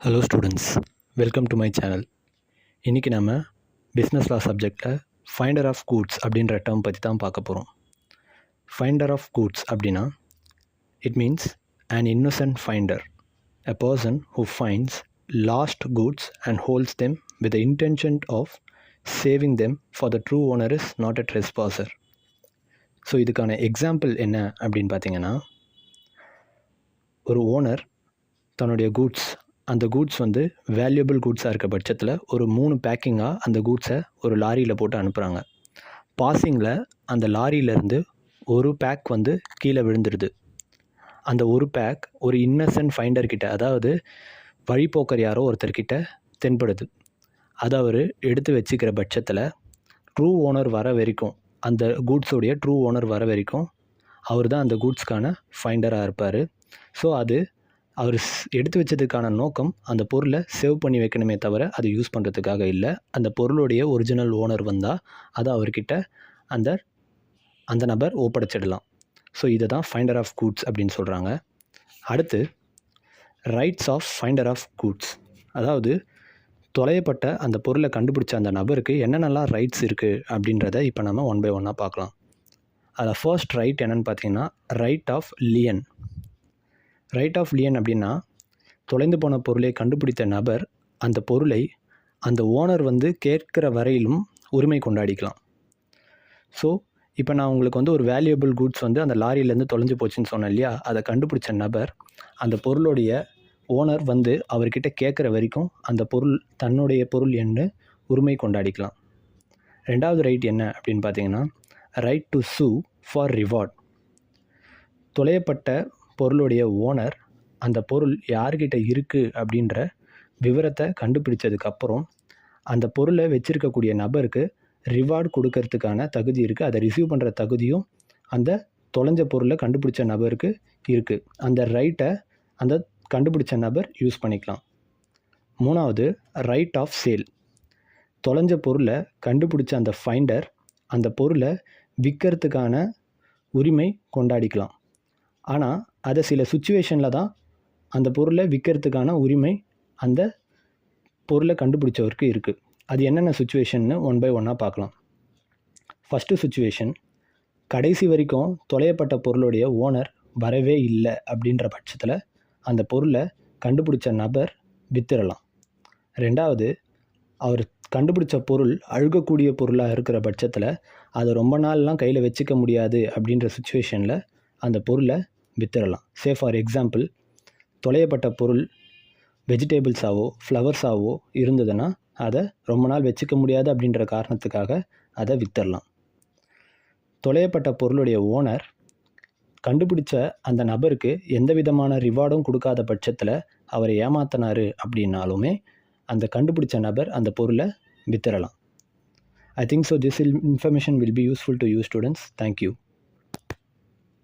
Hello students, welcome to my channel. இன்றைக்கி நம்ம business லா சப்ஜெக்டில் ஃபைண்டர் ஆஃப் கூட்ஸ் அப்படின்ற டேர்ம் பற்றி தான் பார்க்க போகிறோம். ஃபைண்டர் ஆஃப் கூட்ஸ் அப்படின்னா it means an innocent finder, a person who finds lost goods and holds them with the intention of saving them for the true owner is not a trespasser. So இதுக்கான example என்ன அப்படின்னு பார்த்தீங்கன்னா, ஒரு owner தன்னுடைய goods, அந்த goods valuable கூட்ஸாக இருக்க பட்சத்தில் ஒரு 3 பேக்கிங்காக அந்த கூட்ஸை ஒரு லாரியில் போட்டு அனுப்புகிறாங்க. பாசிங்கில் அந்த லாரியிலேருந்து ஒரு பேக் கீழே விழுந்துடுது. அந்த ஒரு பேக் ஒரு இன்னசென்ட் ஃபைண்டர் கிட்ட, அதாவது வழிப்போக்கர் யாரோ ஒருத்தர்கிட்ட தென்படுது. அதை அவர் எடுத்து வச்சுக்கிற பட்சத்தில் ட்ரூ ஓனர் வர வரைக்கும், அந்த கூட்ஸோடைய ட்ரூ ஓனர் வர வரைக்கும் அவர் தான் அந்த கூட்ஸ்க்கான ஃபைண்டராக இருப்பார். ஸோ அது அவர் எடுத்து வச்சதுக்கான நோக்கம் அந்த பொருளை சேவ் பண்ணி வைக்கணுமே தவிர அதை யூஸ் பண்ணுறதுக்காக இல்லை. அந்த பொருளுடைய ஒரிஜினல் ஓனர் வந்தால் அதை அவர்கிட்ட அந்த நபர் ஒப்படைச்சிடலாம். ஸோ இதை தான் ஃபைண்டர் ஆஃப் கூட்ஸ் அப்படின்னு சொல்கிறாங்க. அடுத்து rights of finder of goods, அதாவது தொலையப்பட்ட அந்த பொருளை கண்டுபிடிச்ச அந்த நபருக்கு என்னென்னலாம் ரைட்ஸ் இருக்குது அப்படின்றத இப்போ நம்ம ஒன் பை ஒன்னாக பார்க்கலாம். அதில் ஃபர்ஸ்ட் ரைட் என்னென்னு பார்த்தீங்கன்னா ரைட் ஆஃப் லியன். ரைட் ஆஃப் லியன் அப்படின்னா, தொலைந்து போன பொருளை கண்டுபிடித்த நபர் அந்த பொருளை அந்த ஓனர் கேட்குற வரையிலும் உரிமை கொண்டாடிக்கலாம். ஸோ இப்போ நான் உங்களுக்கு ஒரு வேல்யூபிள் கூட்ஸ் அந்த லாரியிலேருந்து தொலைஞ்சு போச்சுன்னு சொன்னேன் இல்லையா, அதை கண்டுபிடிச்ச நபர் அந்த பொருளுடைய ஓனர் அவர்கிட்ட கேட்குற வரைக்கும் அந்த பொருள் தன்னுடைய பொருள் என்று உரிமை கொண்டாடிக்கலாம். ரெண்டாவது ரைட் என்ன அப்படின்னு பார்த்தீங்கன்னா ரைட் டு சூ ஃபார் ரிவார்ட். தொலையப்பட்ட பொருளுடைய ஓனர் அந்த பொருள் யார்கிட்ட இருக்குது அப்படின்ற விவரத்தை கண்டுபிடிச்சதுக்கப்புறம் அந்த பொருளை வச்சுருக்கக்கூடிய நபருக்கு ரிவார்டு கொடுக்கறதுக்கான தகுதி இருக்குது. அதை ரிசீவ் பண்ணுற தகுதியும் அந்த தொலைஞ்ச பொருளை கண்டுபிடிச்ச நபருக்கு இருக்குது. அந்த ரைட்டை அந்த கண்டுபிடிச்ச நபர் யூஸ் பண்ணிக்கலாம். மூணாவது ரைட் ஆஃப் சேல். தொலைஞ்ச பொருளை கண்டுபிடிச்ச அந்த ஃபைண்டர் அந்த பொருளை விற்கிறதுக்கான உரிமை கொண்டாடிக்கலாம். ஆனால் அதை சில சுச்சுவேஷனில் தான் அந்த பொருளை விற்கிறதுக்கான உரிமை அந்த பொருளை கண்டுபிடிச்சவருக்கு இருக்குது. அது என்னென்ன சுச்சுவேஷன்னு ஒன் பை ஒன்னாக பார்க்கலாம். ஃபஸ்ட்டு சுச்சுவேஷன், கடைசி வரைக்கும் தொலையப்பட்ட பொருளுடைய ஓனர் வரவே இல்லை அப்படின்ற பட்சத்தில் அந்த பொருளை கண்டுபிடிச்ச நபர் வித்துடலாம். ரெண்டாவது, அவர் கண்டுபிடிச்ச பொருள் அழுகக்கூடிய பொருளாக இருக்கிற பட்சத்தில் அதை ரொம்ப நாள்லாம் கையில் வச்சுக்க முடியாது அப்படின்ற சுச்சுவேஷனில் அந்த பொருளை வித்துடலாம். சே ஃபார் எக்ஸாம்பிள், தொலையப்பட்ட பொருள் வெஜிடபிள்ஸாவோ ஃப்ளவர்ஸாவோ இருந்ததுன்னா அதை ரொம்ப நாள் வச்சுக்க முடியாது அப்படின்ற காரணத்துக்காக அதை வித்துடலாம். தொலையப்பட்ட பொருளுடைய ஓனர் கண்டுபிடிச்ச அந்த நபருக்கு எந்த விதமான ரிவார்டும் கொடுக்காத பட்சத்தில் அவரை ஏமாத்தினார் அப்படின்னாலுமே அந்த கண்டுபிடிச்ச நபர் அந்த பொருளை வித்துடலாம். I think so this information will be useful to you students. Thank you.